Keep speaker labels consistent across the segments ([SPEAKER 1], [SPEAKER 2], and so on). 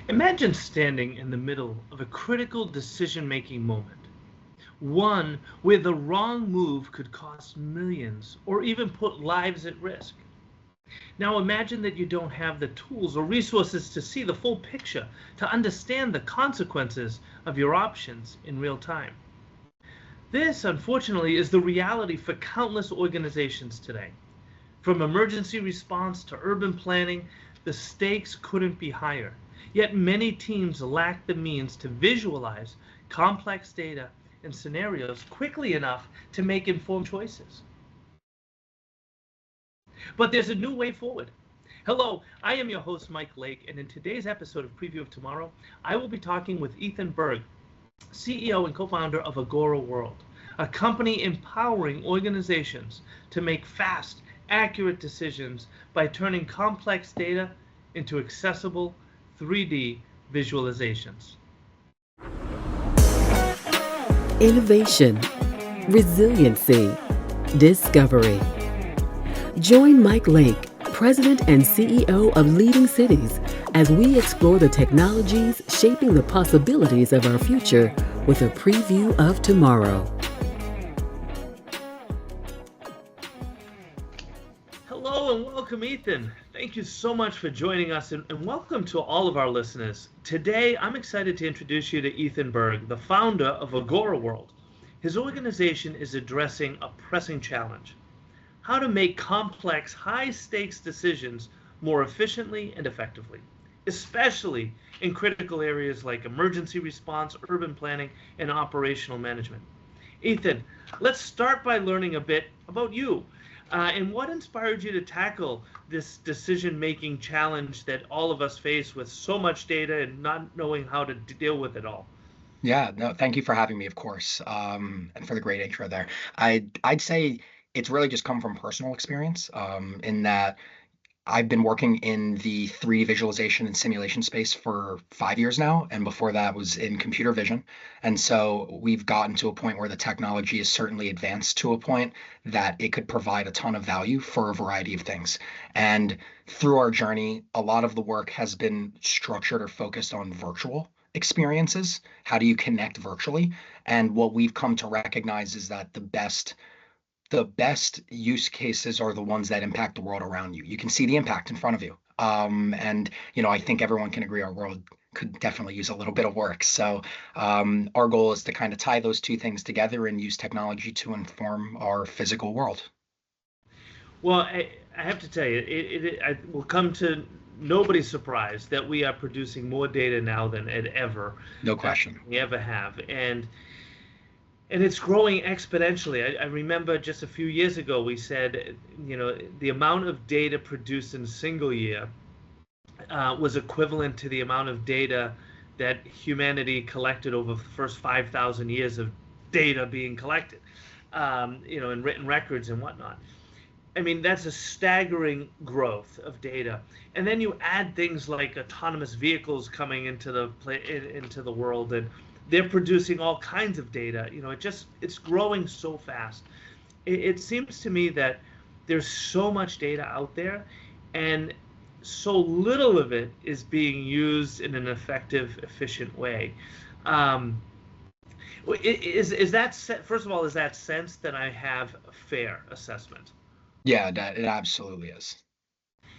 [SPEAKER 1] Imagine standing in the middle of a critical decision-making moment, one where the wrong move could cost millions or even put lives at risk. Now imagine that you don't have the tools or resources to see the full picture, to understand the consequences of your options in real time. This, unfortunately, is the reality for countless organizations today. From emergency response to urban planning, the stakes couldn't be higher. Yet many teams lack the means to visualize complex data and scenarios quickly enough to make informed choices. But there's a new way forward. Hello, I am your host, Mike Lake, and in today's episode of Preview of Tomorrow, I will be talking with Ethan Berg, CEO and co-founder of Agora World, a company empowering organizations to make fast, accurate decisions by turning complex data into accessible 3D visualizations.
[SPEAKER 2] Innovation, resiliency, discovery. Join Mike Lake, President and CEO of Leading Cities, as we explore the technologies shaping the possibilities of our future with a preview of tomorrow.
[SPEAKER 1] Hello and welcome, Ethan. Thank you so much for joining us, and welcome to all of our listeners. Today, I'm excited to introduce you to Ethan Berg, the founder of Agora World. His organization is addressing a pressing challenge: how to make complex, high-stakes decisions more efficiently and effectively, especially in critical areas like emergency response, urban planning, and operational management. Ethan, let's start by learning a bit about you. And what inspired you to tackle this decision-making challenge that all of us face with so much data and not knowing how to deal with it all?
[SPEAKER 3] Yeah, no, thank you for having me, of course, and for the great intro there. I'd say it's really just come from personal experience, in that I've been working in the 3D visualization and simulation space for 5 years now, and before that was in computer vision. And so we've gotten to a point where the technology is certainly advanced to a point that it could provide a ton of value for a variety of things. And through our journey, a lot of the work has been structured or focused on virtual experiences. How do you connect virtually? And what we've come to recognize is that the best use cases are the ones that impact the world around you. You can see the impact in front of you. And I think everyone can agree our world could definitely use a little bit of work. So our goal is to kind of tie those two things together and use technology to inform our physical world.
[SPEAKER 1] Well, I have to tell you, I will come to nobody's surprise that we are producing more data now than
[SPEAKER 3] No question.
[SPEAKER 1] we ever have, and it's growing exponentially. I remember just a few years ago we said, the amount of data produced in a single year was equivalent to the amount of data that humanity collected over the first 5,000 years of data being collected, in written records and whatnot. I mean, that's a staggering growth of data. And then you add things like autonomous vehicles coming into the world, and they're producing all kinds of data. It's growing so fast. It seems to me that there's so much data out there, and so little of it is being used in an effective, efficient way. Um, is that first of all, is that sense that I have a fair assessment?
[SPEAKER 3] Yeah, that it absolutely is.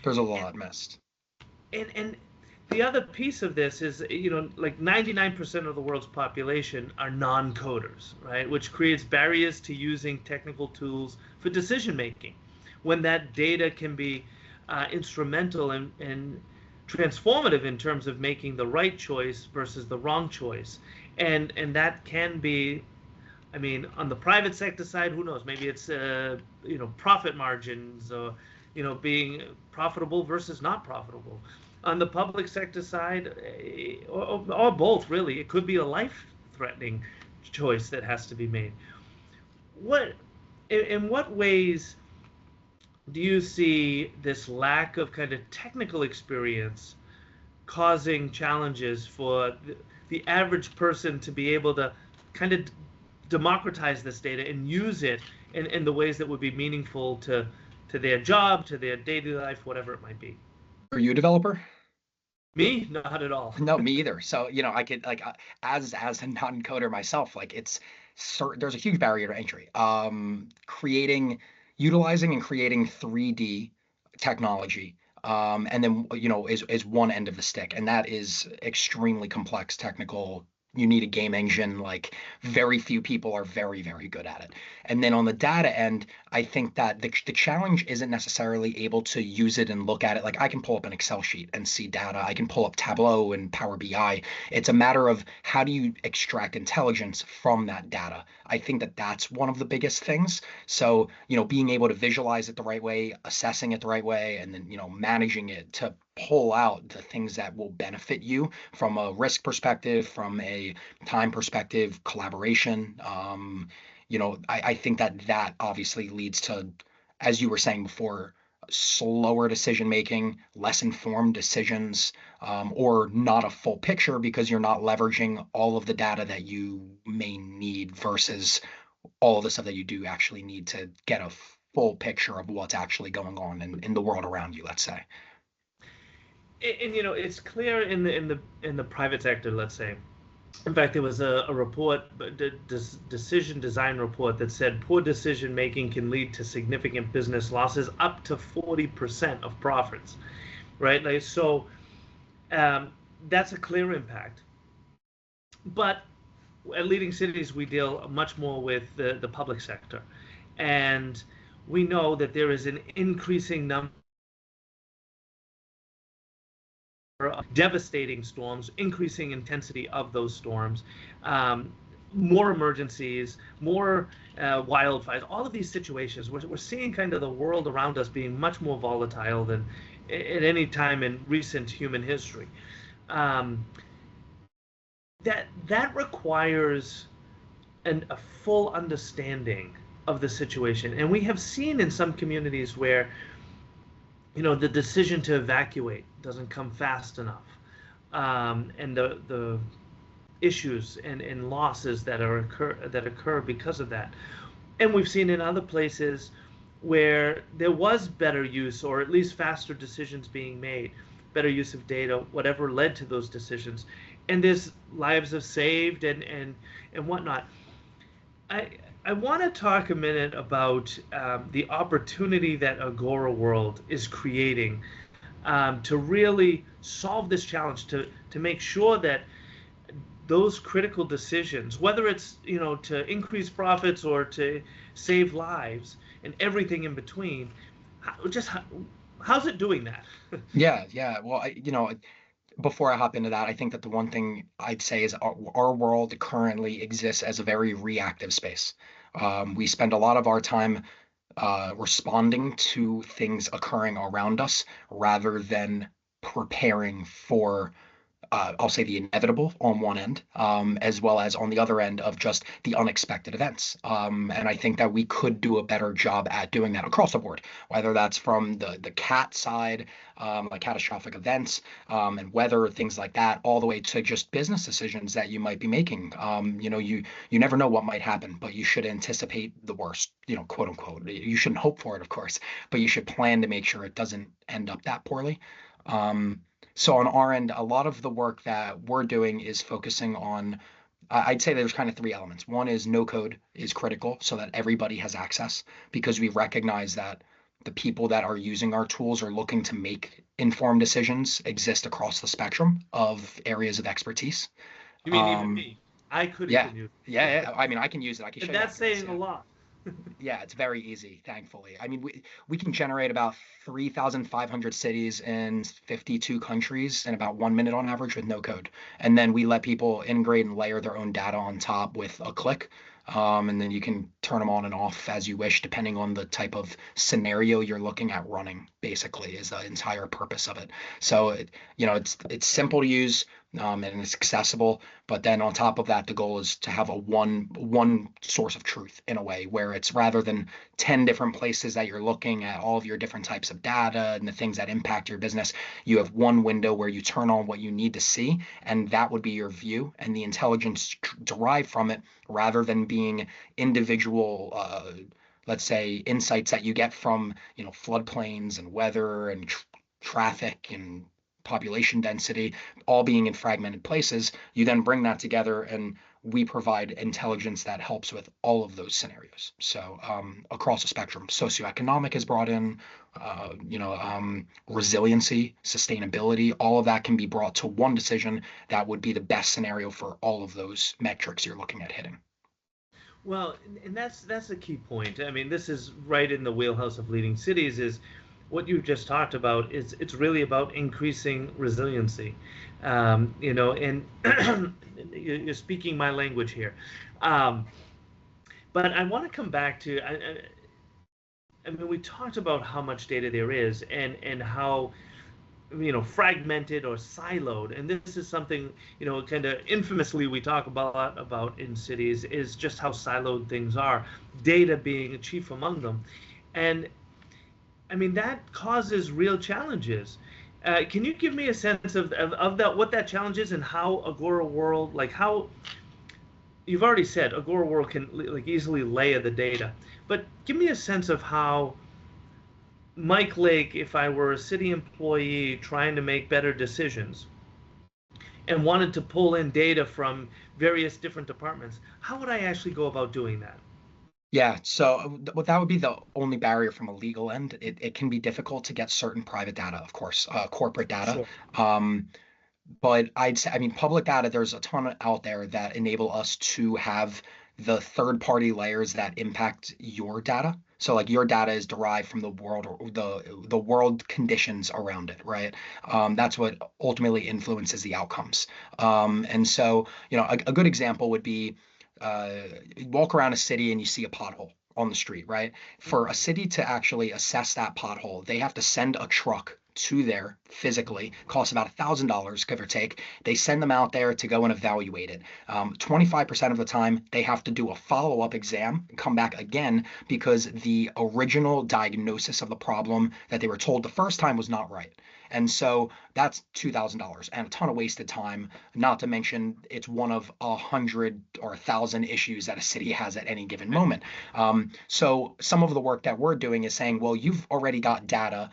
[SPEAKER 3] There's a lot missed.
[SPEAKER 1] And the other piece of this is, like 99% of the world's population are non-coders, right? Which creates barriers to using technical tools for decision making, when that data can be instrumental and transformative in terms of making the right choice versus the wrong choice. And that can be, I mean, on the private sector side, who knows? Maybe it's profit margins, or being profitable versus not profitable. On the public sector side, or both, really, it could be a life-threatening choice that has to be made. What, in what ways do you see this lack of kind of technical experience causing challenges for the average person to be able to kind of democratize this data and use it in the ways that would be meaningful to their job, to their daily life, whatever it might be?
[SPEAKER 3] Are you a developer?
[SPEAKER 1] Me, not at all.
[SPEAKER 3] No, me either. So, I could like as a non-coder myself, like there's a huge barrier to entry. Utilizing and creating 3D technology, and then is one end of the stick, and that is extremely complex, technical. You need a game engine, like very few people are very, very good at it. And then on the data end, I think that the challenge isn't necessarily able to use it and look at it. Like I can pull up an Excel sheet and see data. I can pull up Tableau and Power BI. It's a matter of how do you extract intelligence from that data. I think that that's one of the biggest things. So, being able to visualize it the right way, assessing it the right way, and then, managing it to pull out the things that will benefit you from a risk perspective, from a time perspective, collaboration. I think that obviously leads to, as you were saying before, slower decision making, less informed decisions, or not a full picture because you're not leveraging all of the data that you may need versus all of the stuff that you do actually need to get a full picture of what's actually going on in the world around you, let's say.
[SPEAKER 1] And it's clear in the private sector, let's say. In fact, there was a report, decision design report, that said poor decision making can lead to significant business losses, up to 40% of profits, right? Like so, that's a clear impact. But at leading cities, we deal much more with the public sector, and we know that there is an increasing number of devastating storms, increasing intensity of those storms, more emergencies, more wildfires, all of these situations. We're seeing kind of the world around us being much more volatile than at any time in recent human history. That requires a full understanding of the situation. And we have seen in some communities where the decision to evacuate doesn't come fast enough, and the issues and losses that occur because of that. And we've seen in other places where there was better use, or at least faster decisions being made, better use of data, whatever led to those decisions, and there's lives have saved and whatnot. I want to talk a minute about the opportunity that Agora World is creating to really solve this challenge, to make sure that those critical decisions, whether it's to increase profits or to save lives and everything in between, how's it doing that?
[SPEAKER 3] Yeah. Well, before I hop into that, I think that the one thing I'd say is our world currently exists as a very reactive space. We spend a lot of our time responding to things occurring around us rather than preparing for I'll say the inevitable on one end, as well as on the other end of just the unexpected events. And I think that we could do a better job at doing that across the board, whether that's from the CAT side, like catastrophic events, and weather, things like that, all the way to just business decisions that you might be making. You never know what might happen, but you should anticipate the worst, quote unquote. You shouldn't hope for it, of course, but you should plan to make sure it doesn't end up that poorly. So on our end, a lot of the work that we're doing is focusing on, I'd say there's kind of three elements. One is no code is critical so that everybody has access, because we recognize that the people that are using our tools are looking to make informed decisions exist across the spectrum of areas of expertise.
[SPEAKER 1] You mean even me? I couldn't
[SPEAKER 3] Yeah,
[SPEAKER 1] use it.
[SPEAKER 3] yeah. I mean, I can use it. I can show
[SPEAKER 1] And
[SPEAKER 3] you
[SPEAKER 1] that's
[SPEAKER 3] after this,
[SPEAKER 1] saying a
[SPEAKER 3] yeah.
[SPEAKER 1] lot.
[SPEAKER 3] Yeah, it's very easy, thankfully. I mean, we can generate about 3,500 cities in 52 countries in about 1 minute on average with no code. And then we let people integrate and layer their own data on top with a click. And then you can turn them on and off as you wish, depending on the type of scenario you're looking at running, basically, is the entire purpose of it. So, it's simple to use, and it's accessible. But then on top of that, the goal is to have a one source of truth in a way where it's rather than 10 different places that you're looking at all of your different types of data and the things that impact your business. You have one window where you turn on what you need to see, and that would be your view and the intelligence derived from it, rather than being individual, let's say, insights that you get from, floodplains and weather and traffic and population density, all being in fragmented places. You then bring that together, and we provide intelligence that helps with all of those scenarios. So across the spectrum, socioeconomic is brought in, resiliency, sustainability, all of that can be brought to one decision that would be the best scenario for all of those metrics you're looking at hitting.
[SPEAKER 1] Well, and that's a key point. I mean, this is right in the wheelhouse of leading cities. Is what you just talked about. It's really about increasing resiliency. And you're speaking my language here. But I want to come back to. I mean, we talked about how much data there is, and how fragmented or siloed, and this is something kind of infamously we talk about in cities, is just how siloed things are, data being chief among them. And I mean, that causes real challenges. Can you give me a sense of that, what that challenge is, and how Agora World, like how you've already said Agora World can like easily layer the data, but give me a sense of how Mike Lake, if I were a city employee trying to make better decisions and wanted to pull in data from various different departments, how would I actually go about doing that?
[SPEAKER 3] Yeah, so that would be the only barrier from a legal end. It can be difficult to get certain private data, of course, corporate data.
[SPEAKER 1] Sure.
[SPEAKER 3] But I'd say, I mean, public data, there's a ton out there that enable us to have the third-party layers that impact your data. So like your data is derived from the world, or the world conditions around it, right? That's what ultimately influences the outcomes. And so, a good example would be you walk around a city and you see a pothole on the street, right? For a city to actually assess that pothole, they have to send a truck to there physically, costs about $1,000, give or take. They send them out there to go and evaluate it. 25% of the time, they have to do a follow-up exam, come back again, because the original diagnosis of the problem that they were told the first time was not right. And so that's $2,000 and a ton of wasted time, not to mention it's one of 100 or 1,000 issues that a city has at any given moment. So some of the work that we're doing is saying, well, you've already got data,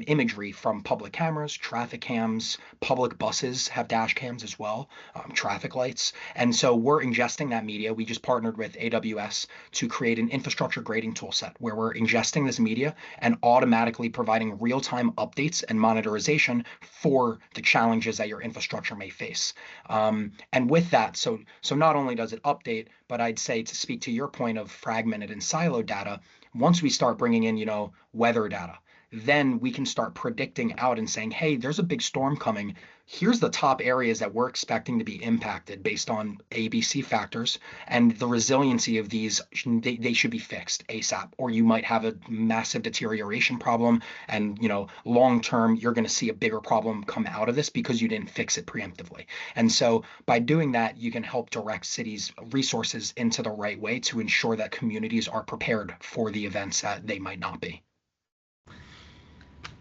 [SPEAKER 3] imagery from public cameras, traffic cams, public buses have dash cams as well, traffic lights. And so we're ingesting that media. We just partnered with AWS to create an infrastructure grading tool set where we're ingesting this media and automatically providing real-time updates and monitoring for the challenges that your infrastructure may face. And with that, so not only does it update, but I'd say, to speak to your point of fragmented and siloed data, once we start bringing in, weather data, then we can start predicting out and saying, hey, there's a big storm coming. Here's the top areas that we're expecting to be impacted based on ABC factors, and the resiliency of these, they should be fixed ASAP, or you might have a massive deterioration problem, and long term you're going to see a bigger problem come out of this because you didn't fix it preemptively. And so by doing that, you can help direct cities' resources into the right way to ensure that communities are prepared for the events that they might not be.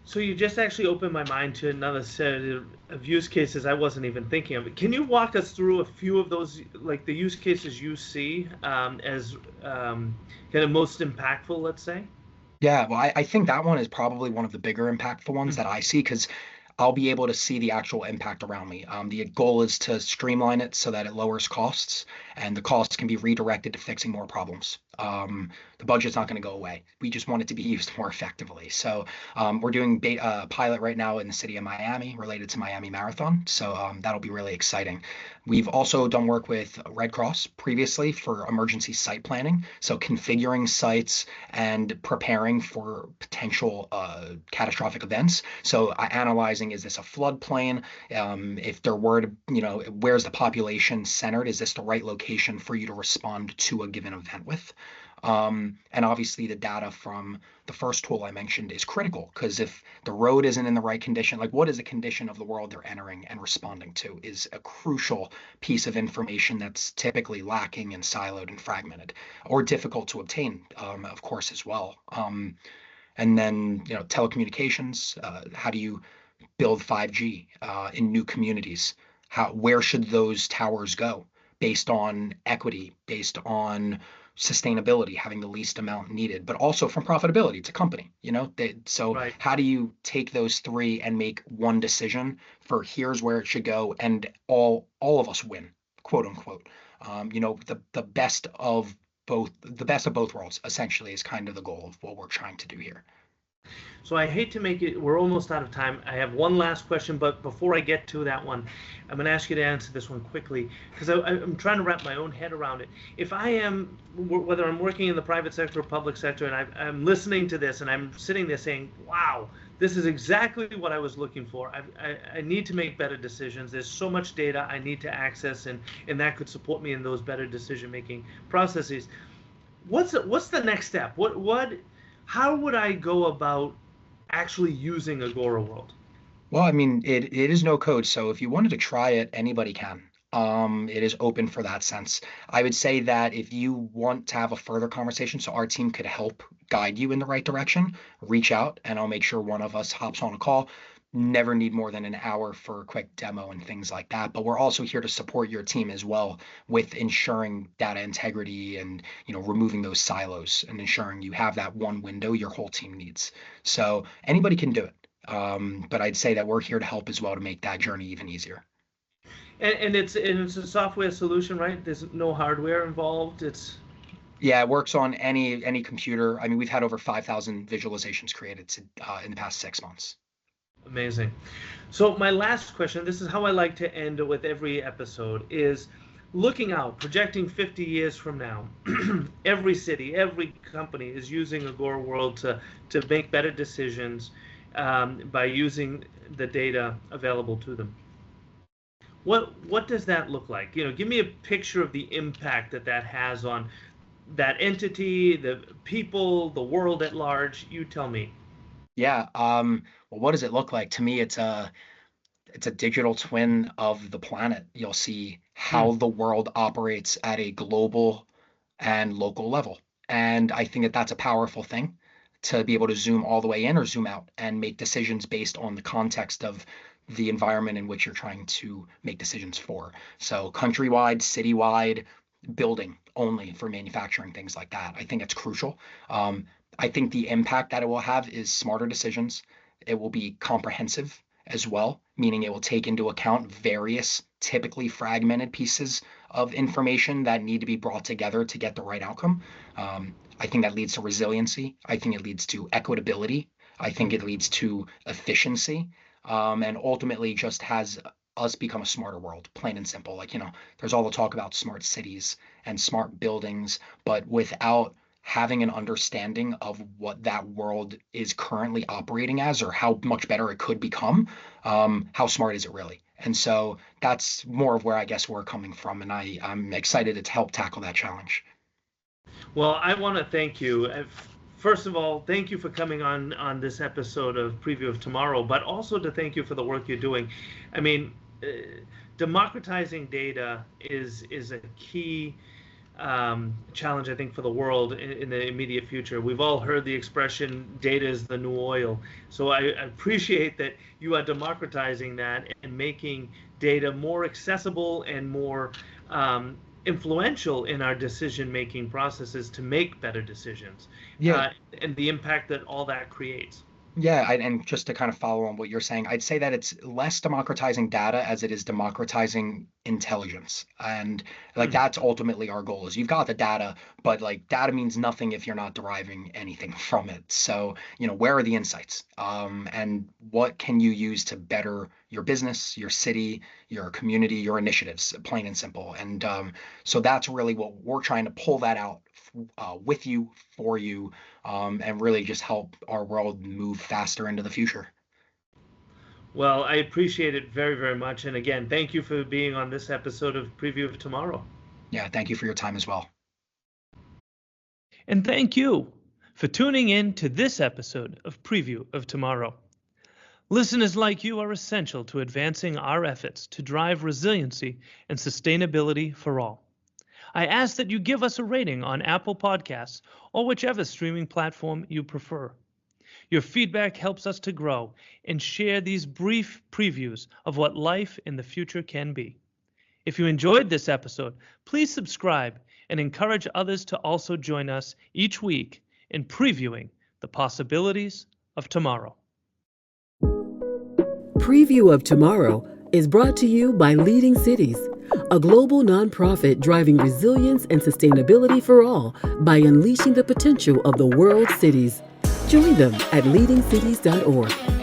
[SPEAKER 1] So you just actually opened my mind to another set of use cases I wasn't even thinking of. Can you walk us through a few of those, like the use cases you see as kind of most impactful, let's say?
[SPEAKER 3] Yeah, well, I think that one is probably one of the bigger impactful ones that I see, because I'll be able to see the actual impact around me. The goal is to streamline it so that it lowers costs, and the costs can be redirected to fixing more problems. The budget's not going to go away. We just want it to be used more effectively. So we're doing a pilot right now in the city of Miami related to Miami Marathon. So that'll be really exciting. We've also done work with Red Cross previously for emergency site planning. So configuring sites and preparing for potential catastrophic events. So analyzing, is this a floodplain? If there were to, where's the population centered? Is this the right location for you to respond to a given event with? And obviously the data from the first tool I mentioned is critical, because if the road isn't in the right condition, like what is the condition of the world they're entering and responding to, is a crucial piece of information that's typically lacking and siloed and fragmented, or difficult to obtain, of course, as well. And then, telecommunications, how do you build 5G in new communities? Where should those towers go based on equity, based on sustainability, having the least amount needed, but also from profitability to company, so
[SPEAKER 1] Right.
[SPEAKER 3] how do you take those three and make one decision for here's where it should go, and all of us win, quote unquote. The best of both worlds essentially is kind of the goal of what we're trying to do here.
[SPEAKER 1] So I hate to make it, we're almost out of time. I have one last question, but before I get to that one, I'm going to ask you to answer this one quickly because I'm trying to wrap my own head around it. If I am, whether I'm working in the private sector or public sector, and I'm listening to this and I'm sitting there saying, wow, this is exactly what I was looking for. I need to make better decisions. There's so much data I need to access, and that could support me in those better decision-making processes. What's the next step? How would I go about actually using Agora World?
[SPEAKER 3] Well, I mean, it is no code, so if you wanted to try it, anybody can. It is open for that sense. I would say that if you want to have a further conversation, so our team could help guide you in the right direction, reach out and I'll make sure one of us hops on a call. Never need more than an hour for a quick demo and things like that. But we're also here to support your team as well with ensuring data integrity and, removing those silos and ensuring you have that one window your whole team needs. So anybody can do it. But I'd say that we're here to help as well to make that journey even easier.
[SPEAKER 1] And it's a software solution, right? There's no hardware involved.
[SPEAKER 3] Yeah, it works on any computer. I mean, we've had over 5,000 visualizations created in the past 6 months.
[SPEAKER 1] Amazing. So my last question, this is how I like to end with every episode, is looking out, projecting 50 years from now. Every city, every company is using Agora World to make better decisions by using the data available to them. What does that look like? Give me a picture of the impact that has on that entity, the people, the world at large. You tell me.
[SPEAKER 3] Yeah. Well, what does it look like? To me, it's a digital twin of the planet. You'll see how the world operates at a global and local level. And I think that that's a powerful thing to be able to zoom all the way in or zoom out and make decisions based on the context of the environment in which you're trying to make decisions for. So countrywide, citywide, building only for manufacturing, things like that. I think it's crucial. I think the impact that it will have is smarter decisions. It will be comprehensive as well, meaning it will take into account various typically fragmented pieces of information that need to be brought together to get the right outcome. I think that leads to resiliency. I think it leads to equitability. I think it leads to efficiency, and ultimately just has us become a smarter world, plain and simple. There's all the talk about smart cities and smart buildings, but without having an understanding of what that world is currently operating as or how much better it could become, how smart is it really? And so that's more of where I guess we're coming from, and I'm excited to help tackle that challenge.
[SPEAKER 1] Well, I want to thank you. First of all, thank you for coming on this episode of Preview of Tomorrow, but also to thank you for the work you're doing. I mean, democratizing data is a key challenge, I think, for the world in the immediate future. We've all heard the expression, data is the new oil. So I appreciate that you are democratizing that and making data more accessible and more influential in our decision-making processes to make better decisions.
[SPEAKER 3] Yeah.
[SPEAKER 1] And the impact that all that creates.
[SPEAKER 3] Yeah, and just to kind of follow on what you're saying, I'd say that it's less democratizing data as it is democratizing intelligence. And that's ultimately our goal is you've got the data, but data means nothing if you're not deriving anything from it. So, where are the insights? And what can you use to better your business, your city, your community, your initiatives, plain and simple. And so that's really what we're trying to pull that out with you, for you, and really just help our world move faster into the future.
[SPEAKER 1] Well, I appreciate it very, very much. And again, thank you for being on this episode of Preview of Tomorrow.
[SPEAKER 3] Yeah, thank you for your time as well.
[SPEAKER 1] And thank you for tuning in to this episode of Preview of Tomorrow. Listeners like you are essential to advancing our efforts to drive resiliency and sustainability for all. I ask that you give us a rating on Apple Podcasts or whichever streaming platform you prefer. Your feedback helps us to grow and share these brief previews of what life in the future can be. If you enjoyed this episode, please subscribe and encourage others to also join us each week in previewing the possibilities of tomorrow.
[SPEAKER 2] Preview of Tomorrow is brought to you by Leading Cities, a global nonprofit driving resilience and sustainability for all by unleashing the potential of the world's cities. Join them at leadingcities.org.